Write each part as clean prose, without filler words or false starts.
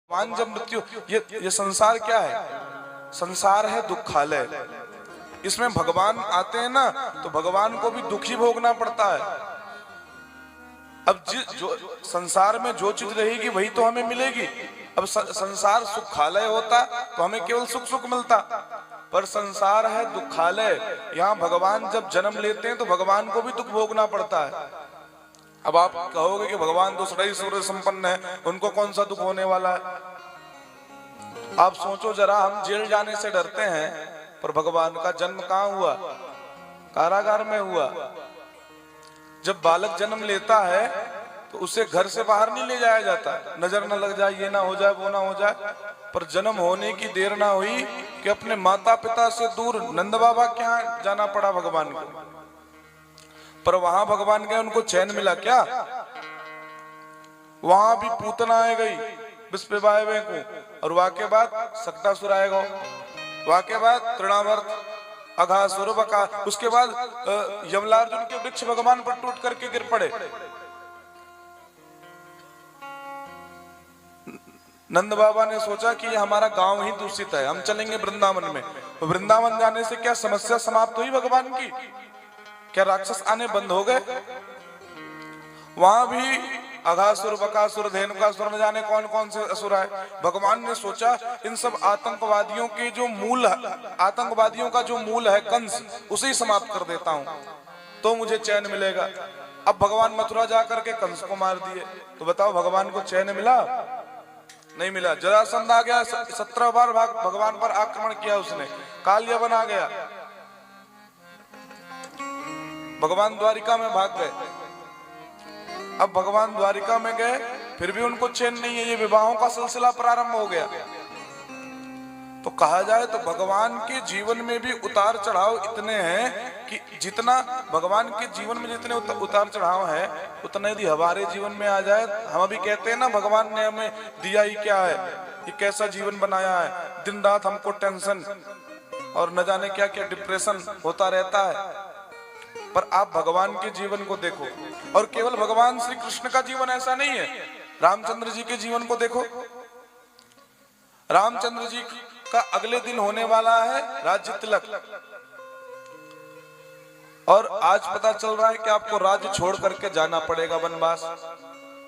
भगवान जब मृत्यु ये संसार क्या है? संसार है दुखालय। इसमें भगवान आते हैं ना तो भगवान को भी दुखी भोगना पड़ता है। अब जो संसार में जो चीज रहेगी वही तो हमें मिलेगी। अब संसार सुखालय होता तो हमें केवल सुख सुख मिलता, पर संसार है दुखालय। यहाँ भगवान जब जन्म लेते हैं तो भगवान को भी दुख भोगना पड़ता है। अब आप कहोगे कि भगवान तो सदा सूर्य संपन्न है, उनको कौन सा दुख होने वाला है? आप सोचो जरा, हम जेल जाने से डरते हैं, पर भगवान का जन्म कहाँ हुआ? कारागार में हुआ। जब बालक जन्म लेता है तो उसे घर से बाहर नहीं ले जाया जाता, नजर न लग जाए, ये ना हो जाए, वो ना हो जाए। पर जन्म होने की देर ना हुई कि अपने माता पिता से दूर नंद बाबा के यहाँ जाना पड़ा भगवान को। पर वहां भगवान गए, उनको चैन मिला क्या? वहां भी पूतनाएं गई विस्पे को, और वहां के बाद सक्तासुर आएगा, वहां के बाद तृणावर्त, अघासुर, बका, उसके बाद यमलार्जुन के वृक्ष भगवान पर टूट करके गिर पड़े। नंद बाबा ने सोचा कि हमारा गांव ही दूषित है, हम चलेंगे वृंदावन में। तो वृंदावन जाने से क्या समस्या समाप्त हुई भगवान की? क्या राक्षस आने बंद हो गए? वहां भी अघासुर, बकासुर, धेनुकासुर, न जाने कौन कौन से असुर आए। भगवान ने सोचा इन सब आतंकवादियों के जो मूल, आतंकवादियों का जो मूल है कंस, उसे ही समाप्त कर देता हूं तो मुझे चैन मिलेगा। अब भगवान मथुरा जाकर के कंस को मार दिए, तो बताओ भगवान को चैन मिला? नहीं मिला। जरासंध आ गया, 17 बार भगवान पर आक्रमण किया उसने, काल यवन आ गया, भगवान द्वारिका में भाग गए। अब भगवान द्वारिका में गए, फिर भी उनको चैन नहीं है, ये विवाहों का सिलसिला प्रारंभ हो गया। तो कहा जाए तो भगवान के जीवन में भी उतार चढ़ाव इतने हैं कि जितना भगवान के जीवन में जितने उतार चढ़ाव है, उतना यदि हमारे जीवन में आ जाए, हम अभी कहते हैं ना भगवान ने हमें दिया ही क्या है, ये कैसा जीवन बनाया है, दिन रात हमको टेंशन और न जाने क्या क्या डिप्रेशन होता रहता है। पर आप भगवान के जीवन को देखो, और केवल भगवान श्री कृष्ण का जीवन ऐसा नहीं है, रामचंद्र जी के जीवन को देखो। रामचंद्र जी का अगले दिन होने वाला है राज्य तिलक, और आज पता चल रहा है कि आपको राज्य छोड़ करके जाना पड़ेगा वनवास।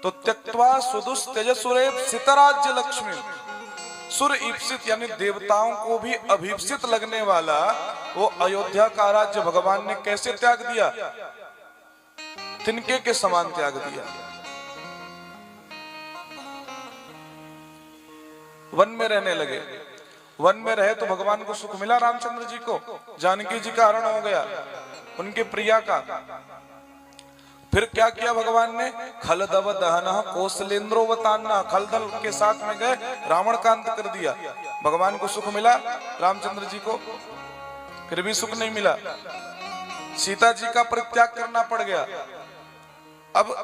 तो त्यक्त्वा सुदुस तेजसुरे सितराज्य लक्ष्मी, सुर ईप्सित यानी देवताओं को भी अभीप्सित लगने वाला वो अयोध्या का राज्य भगवान ने कैसे त्याग दिया? तिनके के समान त्याग दिया। वन में रहने लगे। वन में रहे तो भगवान को सुख मिला, रामचंद्र जी को, जानकी जी का हरण हो गया, उनके प्रिया का। फिर क्या किया भगवान ने? खल दव दहन कौशलेंद्रो वतान्ना, खलदल के साथ में गए, रावण का अंत कर दिया। भगवान को सुख मिला, रामचंद्र जी को फिर भी सुख नहीं मिला, सीता जी का परित्याग करना पड़ गया। अब